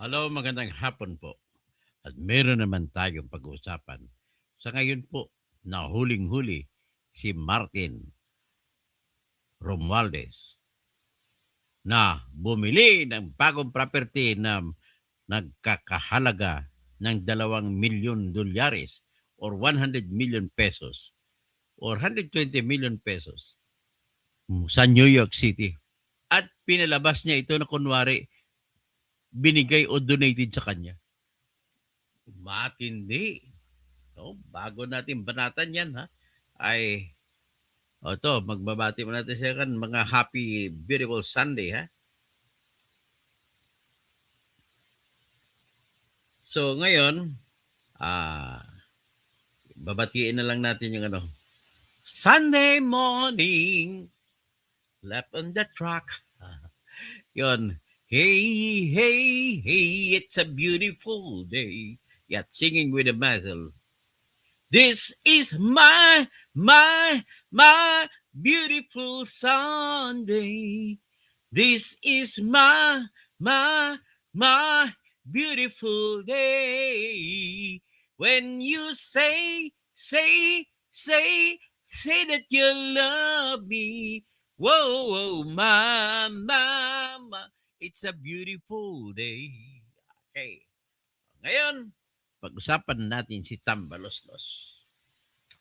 Hello, magandang hapon po. At meron naman tayong pag-uusapan. Sa ngayon po, na huling-huli si Martin Romualdez na bumili ng bagong property na nagkakahalaga ng 2 milyon dolyares or 100 million pesos or 120 million pesos sa New York City. At pinalabas niya ito na kunwari binigay o donated sa kanya. Matindi. No, bago natin banatan yan, ha, ay, magbabati mo natin sa kan mga happy, beautiful Sunday, ha. So, ngayon, ah, babatiin na lang natin yung ano, Sunday morning, left on the track. Yon. Hey, hey, hey, it's a beautiful day. Yet singing with a muzzle. This is my beautiful Sunday. This is my beautiful day. When you say that you love me. Whoa, whoa, mama, it's a beautiful day. Okay. Ngayon, pag-usapan natin si Tamba Loslos.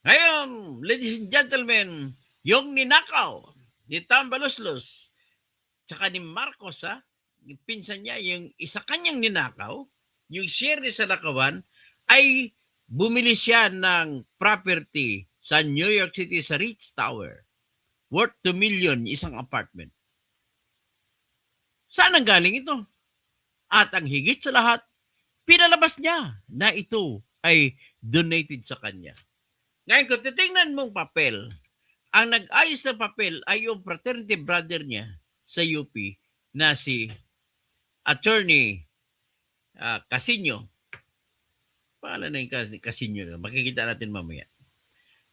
Ngayon, ladies and gentlemen, yung ninakaw ni Tamba Loslos tsaka ni Marcos, yung pinsan niya, yung isa kanyang ninakaw, yung share sa nakawan, ay bumili siya ng property sa New York City sa Ritz Tower. Worth 2 million, isang apartment. Saan ang galing ito? At ang higit sa lahat, pinalabas niya na ito ay donated sa kanya. Ngayon, kung titingnan mong papel, ang nag-ayos ng papel ay yung fraternity brother niya sa UP na si Attorney Casino. Pangalan na yung Casino. Makikita natin mamaya.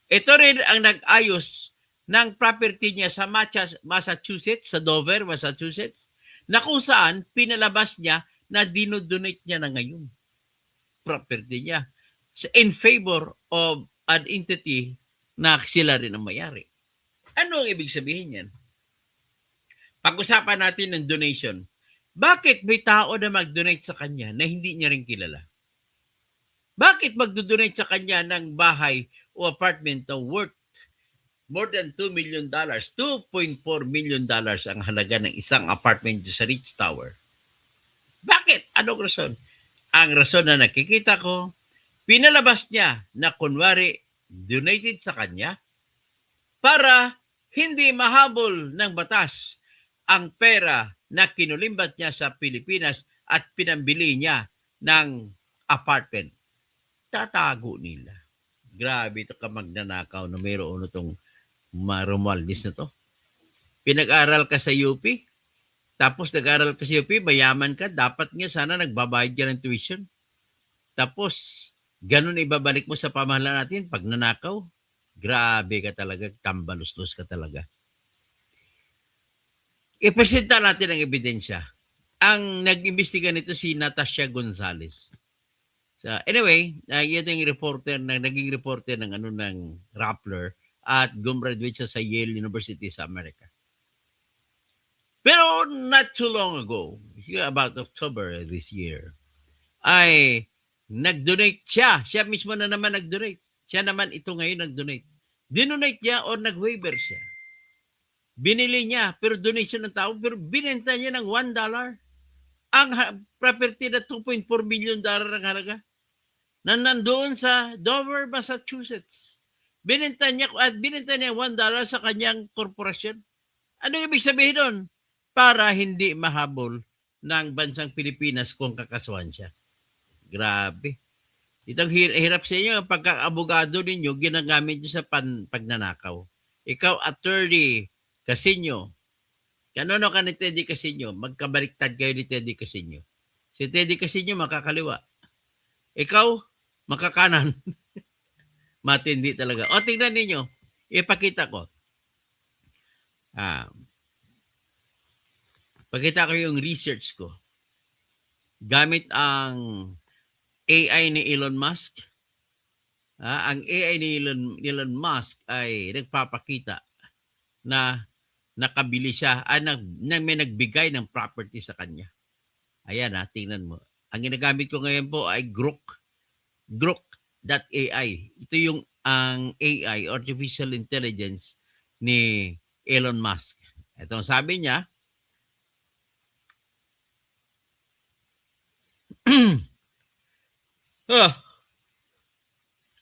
Ito rin ang nag-ayos ng property niya sa Massachusetts, sa Dover, Massachusetts, na kung saan pinalabas niya na dinodonate niya na ngayon property niya in favor of an entity na sila rin ang mayari. Ano ang ibig sabihin yan? Pag-usapan natin ng donation. Bakit may tao na mag-donate sa kanya na hindi niya rin kilala? Bakit mag-donate sa kanya ng bahay o apartment na worth more than $2 million, $2.4 million ang halaga ng isang apartment sa Ritz Tower? Bakit? Anong rason? Ang rason na nakikita ko, pinalabas niya na kunwari donated sa kanya para hindi mahabol ng batas ang pera na kinulimbat niya sa Pilipinas at pinambili niya ng apartment. Tatago nila. Grabe ito ka magnanakaw na mayroon itong Romualdez na to. Pinag-aral ka sa UP, tapos nag-aral ka sa UP, mayaman ka, dapat nga sana nagbabayad ka ng tuition. Tapos, ganun ibabalik mo sa pamahalaan natin pag nanakaw. Grabe ka talaga, tambaluslos ka talaga. Ipresenta natin ang ebidensya. Ang nag-imbestiga nito si Natasha Gonzalez. So, anyway, ito yung reporter na naging reporter ng Rappler at gumraduate siya sa Yale University sa Amerika. Pero not too long ago, about October this year, ay nag-donate siya. Siya mismo na naman nag-donate. Siya naman ito ngayon nag-donate. Dinonate niya o nag-waiver siya. Binili niya, pero donation ng tao, pero binenta niya ng $1. Ang property na $2.4 million ang halaga na nandoon sa Dover, Massachusetts. Binenta niya $1 sa kanyang korporasyon. Ano ibig sabihin doon? Para hindi mahabol ng bansang Pilipinas kung kakasuhan siya. Grabe. Itong hirap sa inyo, ang pagka-abogado ninyo, ginagamit nyo sa pagnanakaw. Ikaw, attorney, Casino. Kanono ka ni Teddy Casino? Magkabaliktad kayo ni Teddy Casino. Si Teddy Casino makakaliwa. Ikaw, makakanan. Matindi talaga. O, tingnan ninyo. Ipakita ko. Pakita ko yung research ko. gamit ang AI ni Elon Musk. Ang AI ni Elon Musk ay nagpapakita na nakabili siya, may nagbigay ng property sa kanya. Ayan tingnan mo. Ang ginagamit ko ngayon po ay Grok.ai. Ito yung ang AI, Artificial Intelligence ni Elon Musk. Ito sabi niya, ah,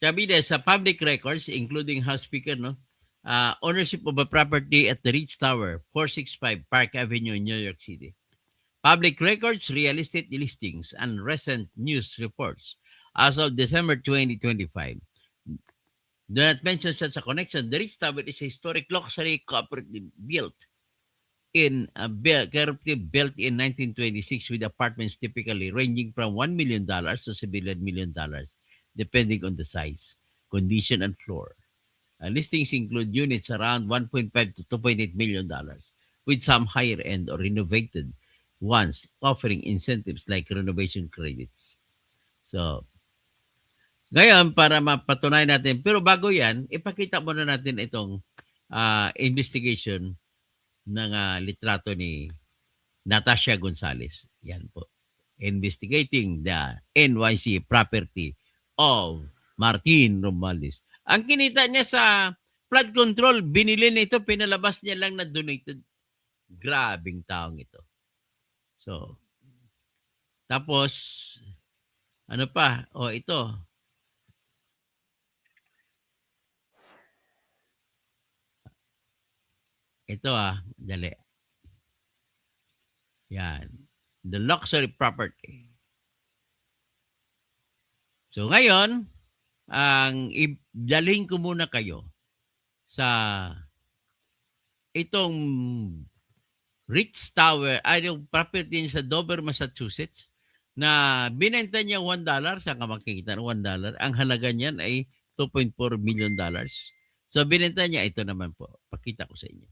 sabi niya sa public records, including House Speaker, no, ownership of a property at the Ritz Tower, 465 Park Avenue, New York City. Public records, real estate listings, and recent news reports as of December 2025 do not mention such a connection. The Ritz Tower is a historic luxury cooperative built in 1926 with apartments typically ranging from $1 million to several million dollars, depending on the size, condition, and floor. Listings include units around 1.5 to $2.8 million, with some higher end or renovated ones offering incentives like renovation credits. So, ngayon, para mapatunayan natin, pero bago yan, ipakita muna natin itong investigation ng litrato ni Natasha Gonzalez. Yan po. Investigating the NYC property of Martin Romualdez. Ang kinita niya sa flood control, binili nito, pinalabas niya lang na donated. Grabing taong ito. So, tapos, ano pa? Ito. Ito dali. Yan. The luxury property. So ngayon, dalhin ko muna kayo sa itong Ritz Tower, ay yung property sa Dover, Massachusetts, na binenta niya $1. Saan ka makikita ng $1? Ang halaga niyan ay $2.4 million. So binenta niya, ito naman po. Pakita ko sa inyo.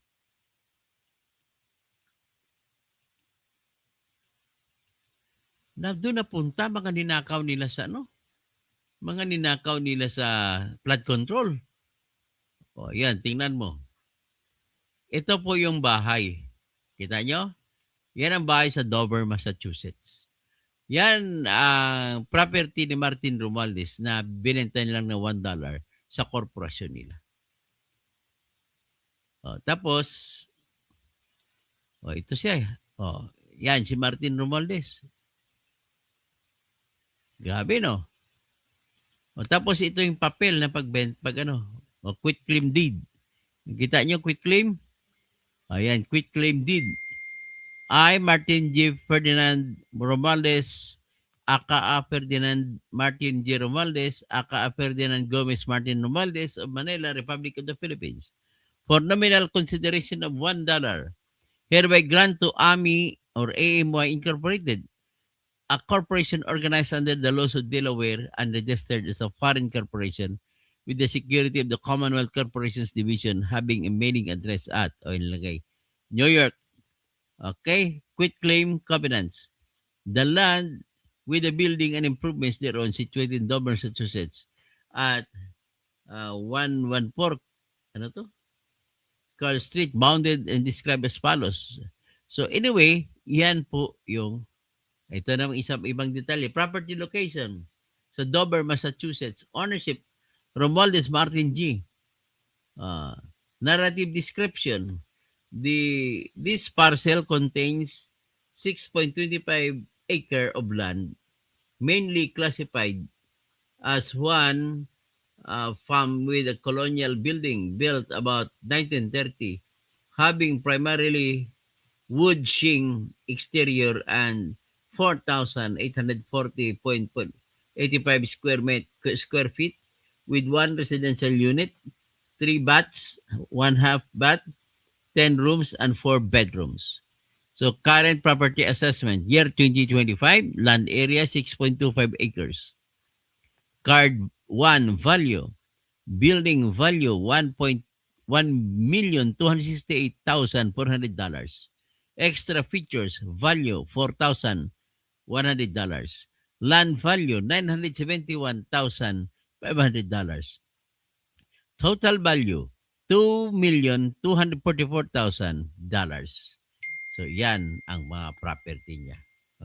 Na doon napunta, mga ninakaw nila sa mga ninakaw nila sa flood control. Yan, tingnan mo. Ito po yung bahay. Kita nyo? Yan ang bahay sa Dover, Massachusetts. Yan ang property ni Martin Romualdez na binenta lang ng $1 sa korporasyon nila. Tapos, ito siya. Yan, si Martin Romualdez. Grabe, no? Tapos ito yung papel na quit claim deed. Kita nyo, quit claim? Ayan, quit claim deed. I, Martin G. Ferdinand Romualdez, aka Ferdinand Martin G. Romualdez, aka Ferdinand Gomez Martin Romualdez of Manila, Republic of the Philippines, for nominal consideration of $1, hereby grant to AMI or AMY Incorporated, a corporation organized under the laws of Delaware and registered as a foreign corporation with the security of the Commonwealth Corporations Division having a mailing address at, New York. Okay? Quit claim covenants. The land with the building and improvements thereon situated in Dover, Massachusetts at 114, Carl Street, bounded and described as follows. So anyway, yan po yung ito namang ibang detalye. Property location sa Dover, Massachusetts. Ownership, Romualdez Martin G. Narrative description. This parcel contains 6.25 acre of land, mainly classified as one farm with a colonial building built about 1930, having primarily wood shing exterior and 4,840.85 square feet with one residential unit, 3 baths, 1 half bath, 10 rooms, and 4 bedrooms. So current property assessment, year 2025, land area 6.25 acres. Card 1 value, building value $1,268,400. Extra features value $4,000. $100. Land value, $971,500. Total value, $2,244,000. So, yan ang mga property niya.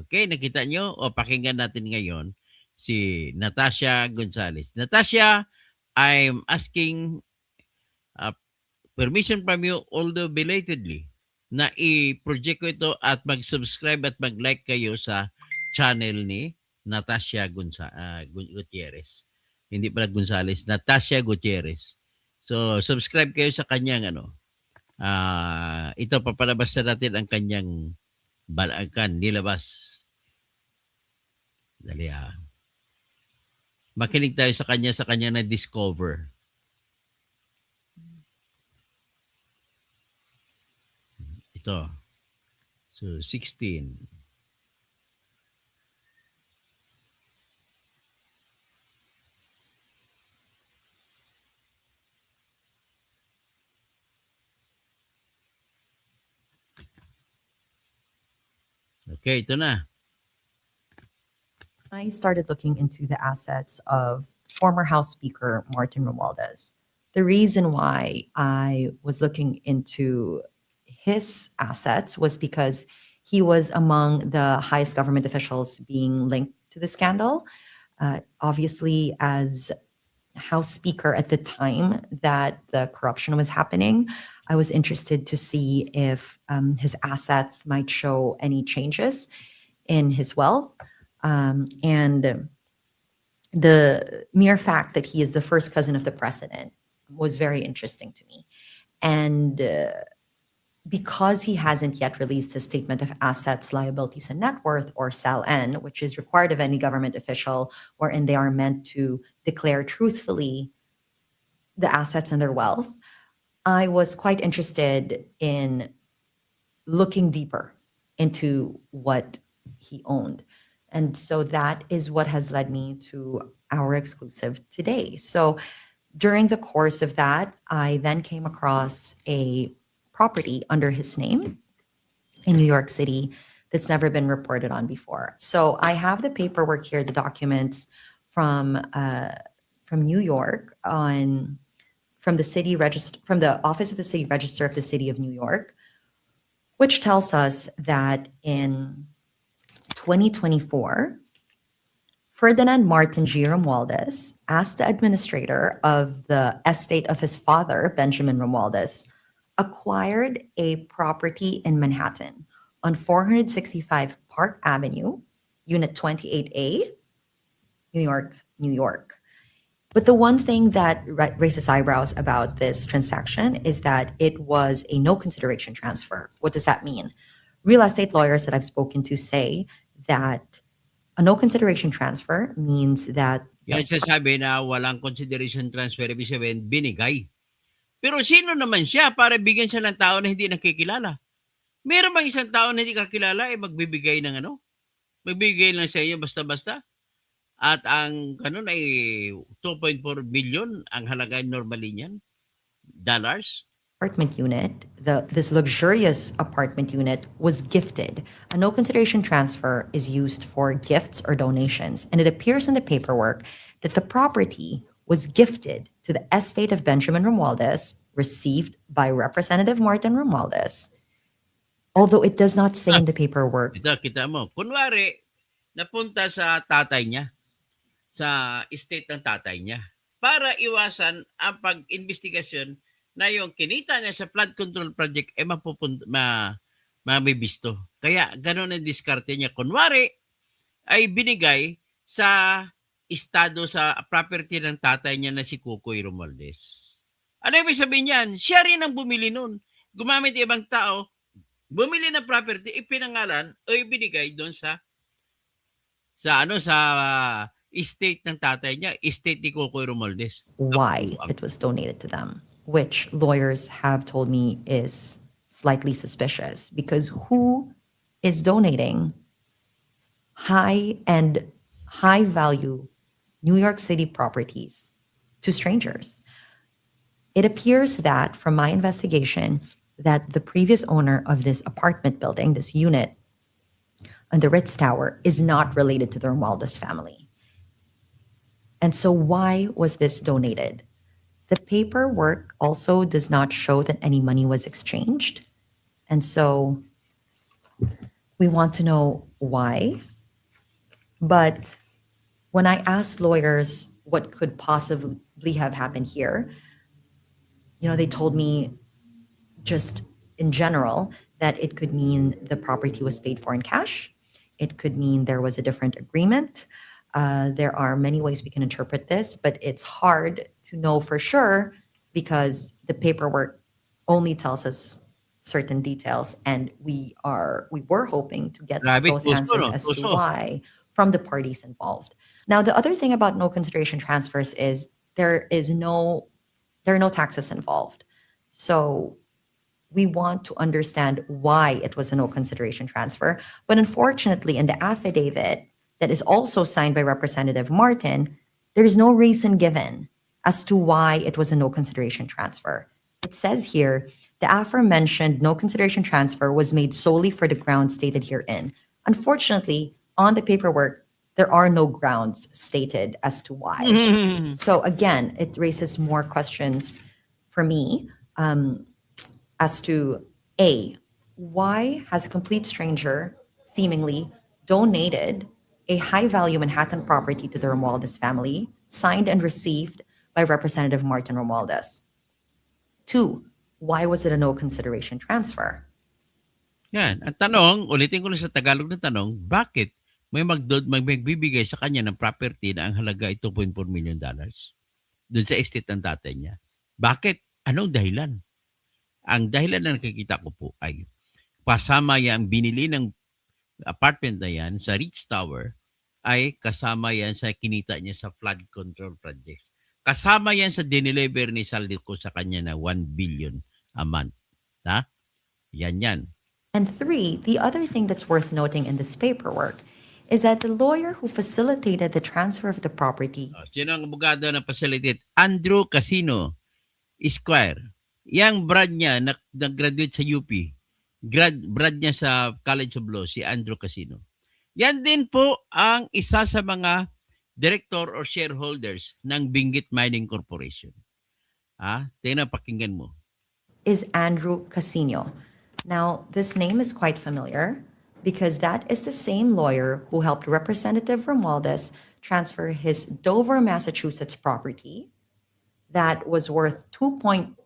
Okay, nakita nyo? O pakinggan natin ngayon si Natasha Gonzalez. Natasha, I'm asking uh, permission from you, although belatedly, na i-project ko ito at mag-subscribe at mag-like kayo sa channel ni Natasha Gutierrez. Hindi pala Gonzalez, Natasha Gutierrez. So, subscribe kayo sa kanyang ito, papalabas na natin ang kanyang balakan, nilabas. Dali Makinig tayo sa kanya na discover. Ito. So, 16. Okay, ito na. I started looking into the assets of former House Speaker Martin Romualdez. The reason why I was looking into his assets was because he was among the highest government officials being linked to the scandal. Obviously, as House Speaker at the time that the corruption was happening, I was interested to see if his assets might show any changes in his wealth. And the mere fact that he is the first cousin of the president was very interesting to me. And because he hasn't yet released his statement of assets, liabilities, and net worth, or SALN, which is required of any government official, wherein they are meant to declare truthfully the assets and their wealth, I was quite interested in looking deeper into what he owned. And so that is what has led me to our exclusive today. So during the course of that, I then came across a property under his name in New York City that's never been reported on before. So I have the paperwork here, the documents from New York from the Office of the City Register of the City of New York, which tells us that in 2024, Ferdinand Martin G. Romualdez asked the administrator of the estate of his father, Benjamin Romualdez, acquired a property in Manhattan on 465 Park Avenue, Unit 28A, New York, New York. But the one thing that raises eyebrows about this transaction is that it was a no consideration transfer. What does that mean? Real estate lawyers that I've spoken to say that a no consideration transfer means that Yan sasabi na walang consideration transfer, ibig sabihin, binigay. Pero sino naman siya para bigyan siya ng tao na hindi nakikilala? Meron bang isang tao na hindi kakilala magbibigay ng Magbibigay lang sa iyo basta-basta? At ang ay 2.4 billion ang halaga normally niyan, dollars. apartment unit, this luxurious apartment unit was gifted. A no consideration transfer is used for gifts or donations, and it appears in the paperwork that the property was gifted to the estate of Benjamin Romualdez, received by Representative Martin Romualdez, although it does not say in the paperwork. Ito, kita mo. Kunwari, napunta sa tatay niya, sa estate ng tatay niya, para iwasan ang pag-investigasyon na yung kinita niya sa flood control project mabibisto. Kaya gano'n ang diskarte niya. Kunwari, ay binigay sa estado sa property ng tatay niya na si Kukoy Romualdez. Ano ibig sabihin niyan? Siya rin ang bumili nun. Gumamit ibang tao, bumili ng property, ipinangalan o ibinigay doon sa estate ng tatay niya, estate ni Kukoy Romualdez. Why it was donated to them, which lawyers have told me is slightly suspicious, because who is donating high value New York City properties to strangers? It appears that from my investigation that the previous owner of this apartment building, this unit, on the Ritz Tower is not related to the Romualdez family. And so, why was this donated? The paperwork also does not show that any money was exchanged. And so, we want to know why. But when I asked lawyers what could possibly have happened here, they told me just in general that it could mean the property was paid for in cash. It could mean there was a different agreement. There are many ways we can interpret this, but it's hard to know for sure because the paperwork only tells us certain details, and we were hoping to get Grabe, those tuso, answers no? as to Tuso. why from the parties involved. Now, the other thing about no consideration transfers is there are no taxes involved. So we want to understand why it was a no consideration transfer. But unfortunately, in the affidavit that is also signed by Representative Martin, there is no reason given as to why it was a no consideration transfer. It says here the aforementioned no consideration transfer was made solely for the grounds stated herein. Unfortunately, on the paperwork, there are no grounds stated as to why. So again, it raises more questions for me as to A, why has a complete stranger seemingly donated a high value Manhattan property to the Romualdez family, signed and received by Representative Martin Romualdez? Two, why was it a no consideration transfer? Yan. Ang tanong, ulitin ko lang sa Tagalog na tanong, bakit may magbibigay sa kanya ng property na ang halaga ay $2.4 million doon sa estate ng tatay niya? Bakit? Anong dahilan? Ang dahilan na nakikita ko po ay kasama yan, binili ng apartment na yan sa Ritz Tower ay kasama yan sa kinita niya sa flood control projects. Kasama yan sa dineliver ni Saldico sa kanya na 1 billion a month. Ha? Yan. And three, the other thing that's worth noting in this paperwork is that the lawyer who facilitated the transfer of the property Sino ang abogado na facilitate? Andrew Casino, Esquire. Yang brad niya, nag-graduate sa UP. Brad niya sa College of Law, si Andrew Casino. Yan din po ang isa sa mga director or shareholders ng Benguet Mining Corporation. Tingnan, pakinggan mo. is Andrew Casino. Now, this name is quite familiar because that is the same lawyer who helped Representative Romualdez transfer his Dover, Massachusetts property that was worth $2.24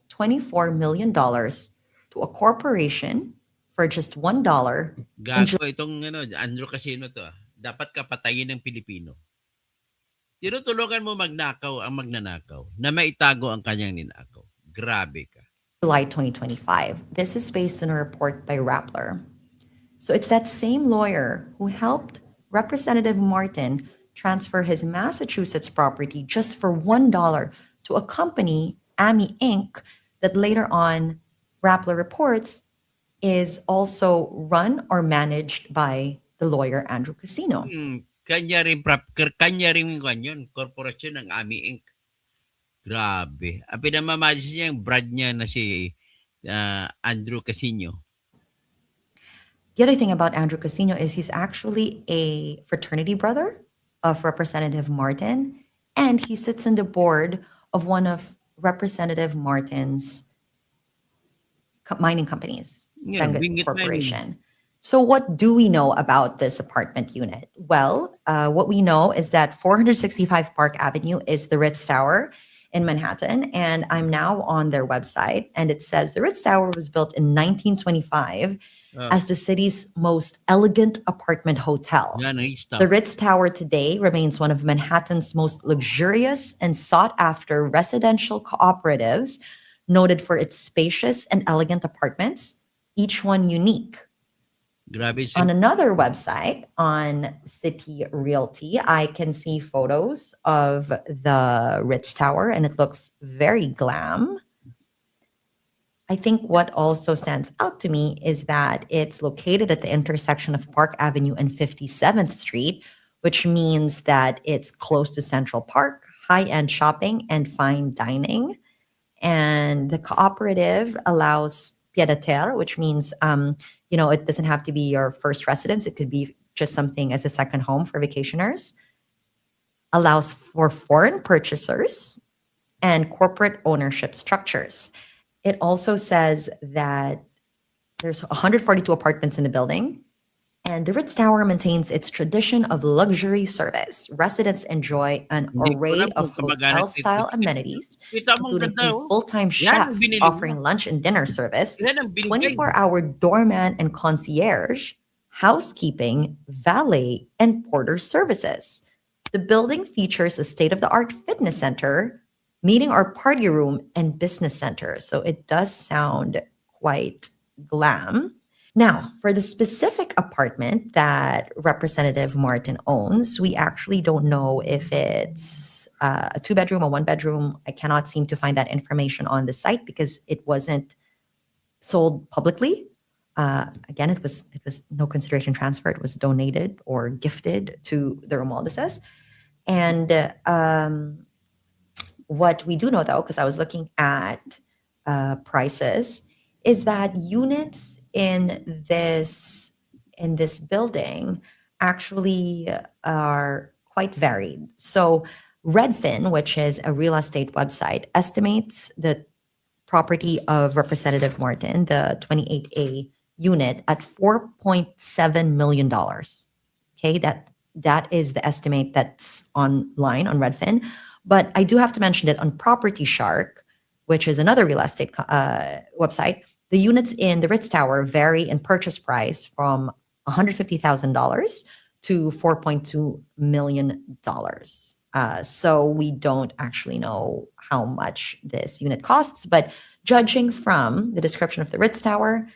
million to a corporation for just $1. Gago itong Andrew Casino to. Dapat kapatayin ng Pilipino. Tinutulungan mo magnakaw ang magnanakaw na maitago ang kanyang ninakaw. Grabe ka. July 2025. This is based on a report by Rappler. So it's that same lawyer who helped Representative Martin transfer his Massachusetts property just for $1 to a company, AMI Inc., that later on, Rappler reports, is also run or managed by the lawyer Andrew Casino. Kanya rin yun, korporasyon ng AMI Inc. Grabe. Ang pinamamanage niya yung brad niya na si Andrew Casino. The other thing about Andrew Casino is he's actually a fraternity brother of Representative Martin, and he sits on the board of one of Representative Martin's mining companies, Benguet Corporation. So what do we know about this apartment unit? Well, what we know is that 465 Park Avenue is the Ritz Tower in Manhattan, and I'm now on their website, and it says the Ritz Tower was built in 1925 as the city's most elegant apartment hotel. The Ritz Tower today remains one of Manhattan's most luxurious and sought-after residential cooperatives, noted for its spacious and elegant apartments, each one unique. On another website, on City Realty, I can see photos of the Ritz Tower, and it looks very glam. I think what also stands out to me is that it's located at the intersection of Park Avenue and 57th Street, which means that it's close to Central Park, high-end shopping, and fine dining. And the cooperative allows pied-à-terre, which means it doesn't have to be your first residence. It could be just something as a second home for vacationers, allows for foreign purchasers and corporate ownership structures. It also says that there's 142 apartments in the building, and the Ritz Tower maintains its tradition of luxury service. Residents enjoy an Hindi ko array alam of kung kamag-anak nito. hotel-style amenities, Kita mo ang including ganda, a oh. full-time Yan ang chef binili offering mo. lunch and dinner service, Yan ang binigay. 24-hour doorman and concierge, housekeeping, valet, and porter services. The building features a state-of-the-art fitness center, meeting or party room, and business center. So it does sound quite glam. Now, for the specific apartment that Representative Martin owns, we actually don't know if it's a two-bedroom or one-bedroom. I cannot seem to find that information on the site because it wasn't sold publicly. Again, it was no consideration transfer. It was donated or gifted to the Romualdeses. And what we do know, though, because I was looking at prices, is that units in this building actually are quite varied. So Redfin, which is a real estate website, estimates the property of Representative Martin, the 28A unit, at $4.7 million. Okay, that is the estimate that's online on Redfin. But I do have to mention that on Property Shark, which is another real estate website, the units in the Ritz Tower vary in purchase price from $150,000 to $4.2 million. So we don't actually know how much this unit costs, but judging from the description of the Ritz Tower,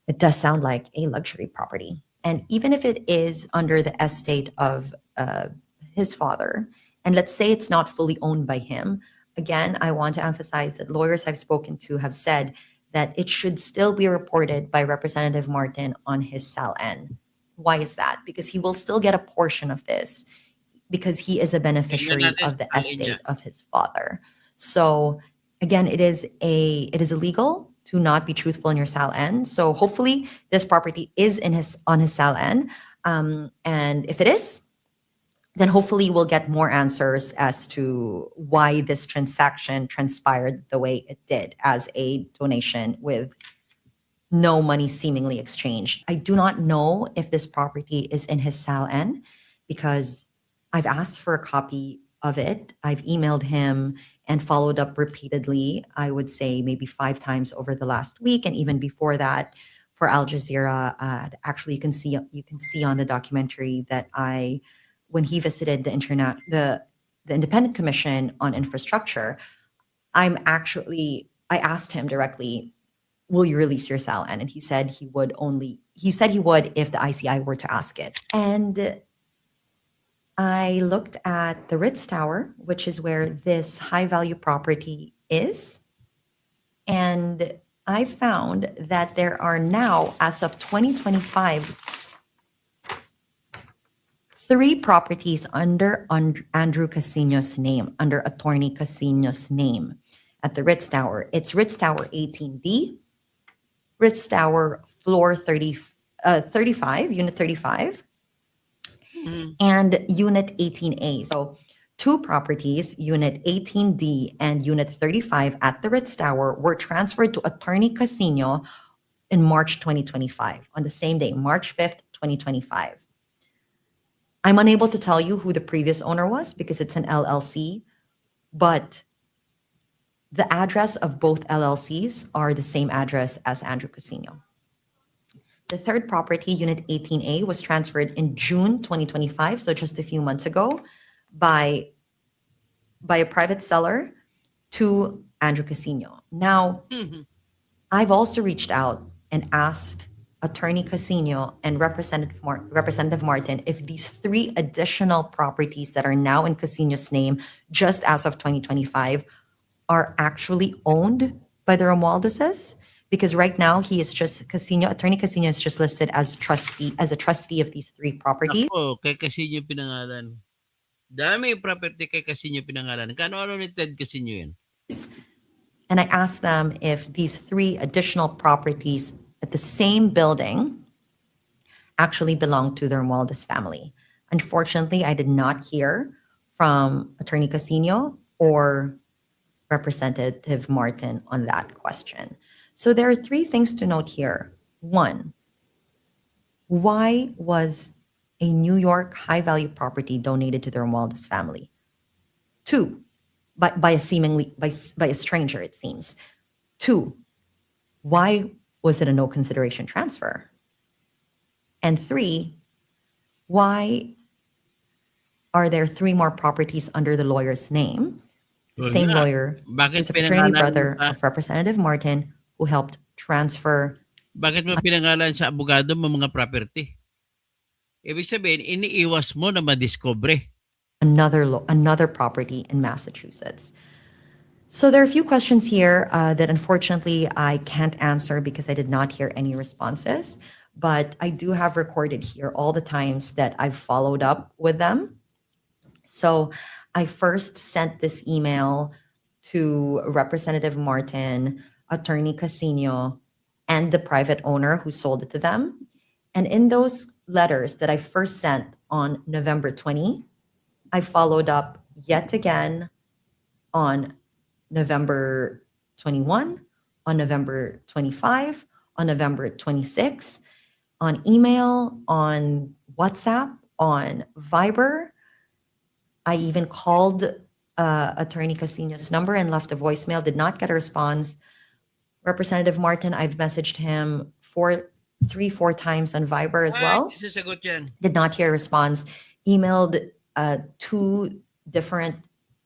it does sound like a luxury property. And even if it is under the estate of his father, and let's say it's not fully owned by him, again, I want to emphasize that lawyers I've spoken to have said that it should still be reported by Representative Martin on his SALN. Why is that? Because he will still get a portion of this because he is a beneficiary of the estate of his father. So again, it is illegal to not be truthful in your SALN. So hopefully this property is on his SALN. And if it is, then hopefully we'll get more answers as to why this transaction transpired the way it did as a donation with no money seemingly exchanged. I do not know if this property is in his SALN because I've asked for a copy of it. I've emailed him and followed up repeatedly, I would say maybe 5 times over the last week. And even before that, for Al Jazeera, actually you can see on the documentary that when he visited the Independent Commission on Infrastructure, I asked him directly, will you release your SALN? And he said he would if the ICI were to ask it. And I looked at the Ritz Tower, which is where this high value property is. And I found that there are now, as of 2025, 3 properties under Andrew Casino's name, under Attorney Casino's name at the Ritz Tower. It's Ritz Tower 18D, Ritz Tower floor 35, unit 35, and unit 18A. So 2 properties, unit 18D and unit 35 at the Ritz Tower, were transferred to Attorney Casino in March 2025, on the same day, March 5th, 2025. I'm unable to tell you who the previous owner was because it's an LLC, but the address of both LLCs are the same address as Andrew Casino. The third property, Unit 18A, was transferred in June 2025, so just a few months ago, by a private seller to Andrew Casino. Now, I've also reached out and asked Attorney Casino and Representative Martin if these 3 additional properties that are now in Casino's name, just as of 2025, are actually owned by the Romualdeses. Because right now Attorney Casino is just listed as a trustee of these 3 properties. Ako, kay Casino pinangalan. Dami property kay Casino pinangalan. Kano ni Ted Casino yan? And I asked them if these 3 additional properties at the same building actually belonged to the Romualdez family. Unfortunately, I did not hear from Attorney Casino or Representative Martin on that question. So there are three things to note here. One, why was a New York high value property donated to the Romualdez family? Two, by a seemingly by a stranger, it seems. Two, why was it a no consideration transfer? And three, why are there three more properties under the lawyer's name? The Yun same nga, lawyer bakit who's a fraternity pinangalan mo brother sa of Representative Martin who helped transfer bakit mo pinangalan sa abogado mo mga property? Ibig sabihin, iniiwas mo na madiscover. another property in Massachusetts. So there are a few questions here that unfortunately I can't answer because I did not hear any responses. But I do have recorded here all the times that I've followed up with them. So I first sent this email to Representative Martin, Attorney Casino, and the private owner who sold it to them. And in those letters that I first sent on November 20, I followed up yet again on November 21, on November 25, on November 26, on email, on WhatsApp, on Viber. I even called Attorney Casino's number and left a voicemail, did not get a response. Representative Martin, I've messaged him three, four times on Viber as well. Ay, sasagot yan. Did not hear a response. Emailed two different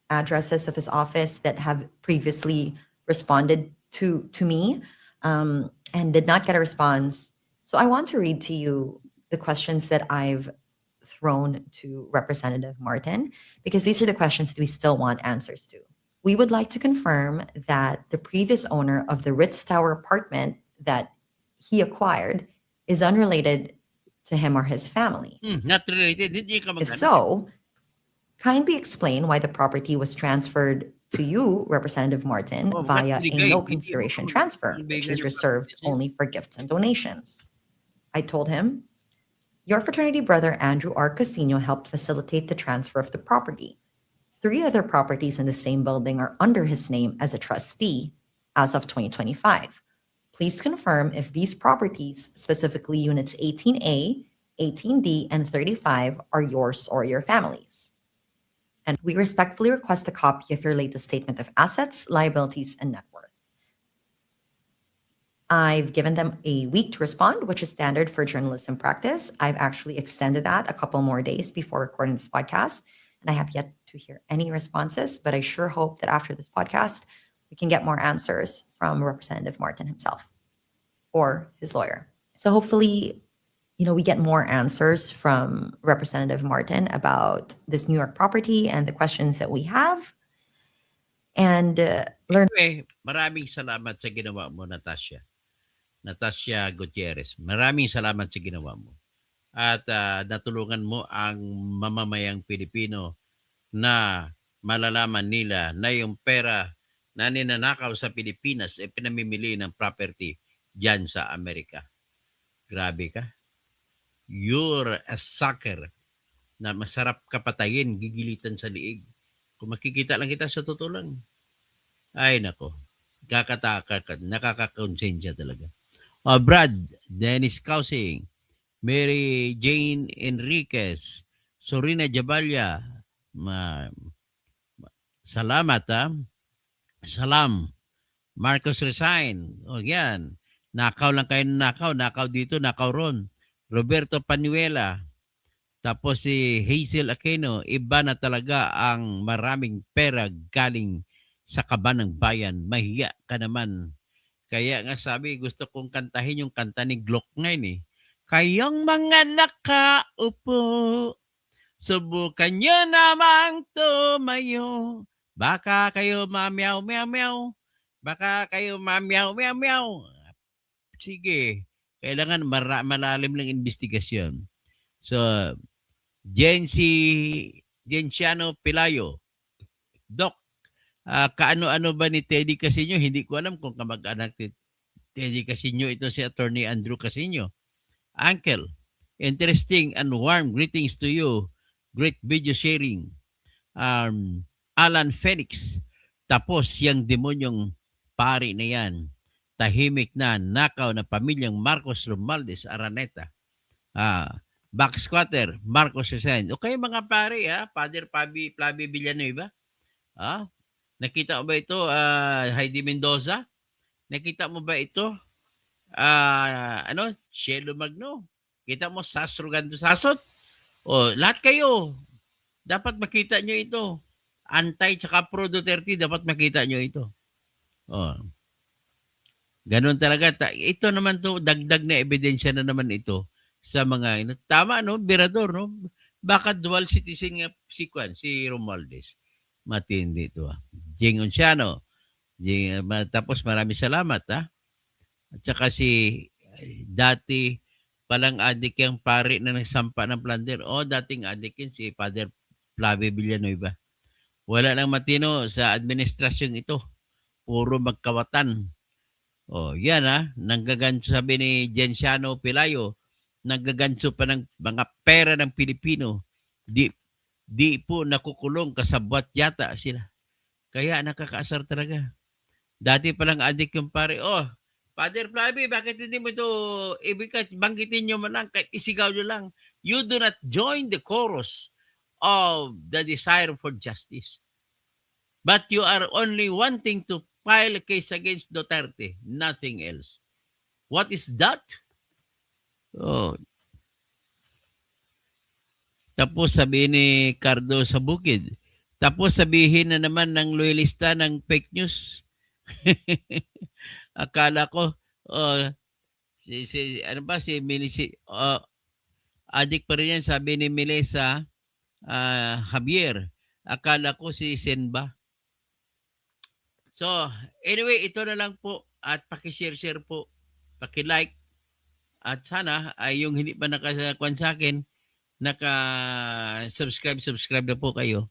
addresses of his office that have previously responded to me and did not get a response. So I want to read to you the questions that I've thrown to Representative Martin, because these are the questions that we still want answers to. We would like to confirm that the previous owner of the Ritz Tower apartment that he acquired is unrelated to him or his family. Not related. Hindi ka If magkano. so, kindly explain why the property was transferred to you, Representative Martin, Oh, via bakit a Bigay? no Hindi mo consideration ka transfer, magbigay which is ng reserved property sa'yo. only for gifts and donations. I told him, your fraternity brother Andrew R. Casino helped facilitate the transfer of the property. 3 other properties in the same building are under his name as a trustee as of 2025. Please confirm if these properties, specifically units 18A, 18D, and 35, are yours or your family's. And we respectfully request a copy of your latest statement of assets, liabilities, and net worth. I've given them a week to respond, which is standard for journalism practice. I've actually extended that a couple more days before recording this podcast, and I have yet to hear any responses, but I sure hope that after this podcast, we can get more answers from Representative Martin himself or his lawyer. So hopefully, we get more answers from Representative Martin about this New York property and the questions that we have, and learn. Anyway, maraming salamat sa ginawa mo, Natasha. Natasha Gutierrez. Maraming salamat sa ginawa mo. At natulungan mo ang mamamayang Pilipino na malalaman nila na yung pera na ninanakaw sa Pilipinas ay pinamimili ng property diyan sa Amerika. Grabe ka. You're a sucker na masarap ka patayin, gigilitan sa liig. Kung makikita lang kita sa totoo lang. Ay nako, nakakakonsensya talaga. Brad, Dennis Causing, Mary Jane Enriquez, Sorina Jabalya, salamat Salam, Marcos Resign, yan, nakaw lang kayo nakaw dito, nakaw ron. Roberto Panuela, tapos si Hazel Aquino, iba na talaga ang maraming pera galing sa kaban ng bayan. Mahiya ka naman. Kaya nga sabi, gusto kong kantahin yung kanta ni Glock ngayon eh. Kayong mga nakaupo, subukan nyo namang tumayo. Baka kayo mamyaw, meow, meow. Baka kayo mamyaw, meow, meow. Sige, kailangan malalim ng investigasyon. So, Genciano Pilayo, Doc, kaano-ano ba ni Teddy Casino? Hindi ko alam kung kamag-anak ni Teddy Casino ito si Attorney Andrew Casino. Uncle, Interesting and warm greetings to you. Great video sharing. Alan Phoenix. Tapos yung demonyong pari na yan, tahimik na nakaw na pamilyang Marcos Romualdez Araneta. Back squatter, Marcos Resign. Okay mga pare, Father Flavi Villanueva. Nakita mo ba ito, Heidi Mendoza? Nakita mo ba ito? Cielo Magno. Kita mo, Sasro Ganto Sasot? Lahat kayo, dapat makita nyo ito. Anti tsaka pro Duterte, dapat makita nyo ito. Ganon talaga. Ito naman to, dagdag na ebidensya na naman ito sa mga, tama, no? Birador, no? Baka dual citizen nga si Romualdez. Matindi ito, Jing Onciano. Tapos maraming salamat, At saka dati palang adik yung pare na nagsampa ng plunder. Dating adik yun si Father Flavi Villanueva. Wala nang matino sa administrasyon ito. Puro magkawatan. Yan Nanggaganso, sabi ni Genciano Pelayo, nanggaganso pa ng mga pera ng Pilipino. Di po nakukulong, kasabwat yata sila. Kaya nakakaasar talaga. Dati palang adik yung pare. Father Flavi, bakit hindi mo ito banggitin nyo man lang, kahit isigaw nyo lang. You do not join the chorus of the desire for justice. But you are only wanting to file a case against Duterte. Nothing else. What is that? Tapos sabihin ni Cardo sa bukid. Tapos sabihin na naman ng loyalista ng fake news. Akala ko, si Melissa, adik pa rin yan, sabi ni Melissa Javier. Akala ko si Senba. So, anyway, ito na lang po. At pakishare-share po. Pakilike. At sana ay yung hindi pa nakakuan sa akin, subscribe na po kayo.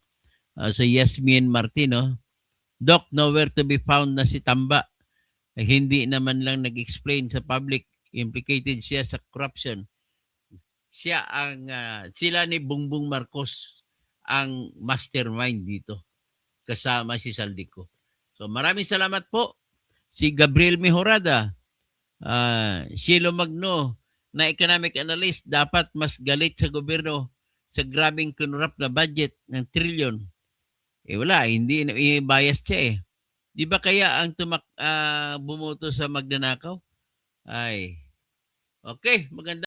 Sa Yasmin Martino. Doc, nowhere to be found na si Tamba. Hindi naman lang nag-explain sa public, implicated siya sa corruption. Sila ni Bongbong Marcos ang mastermind dito, kasama si Saldico. So maraming salamat po. Si Gabriel Mejorada, Cielo Magno, na economic analyst, dapat mas galit sa gobyerno sa grabing kinurap na budget ng trilyon. Wala, hindi bias siya Di ba kaya ang bumoto sa magnanakaw? Okay, maganda.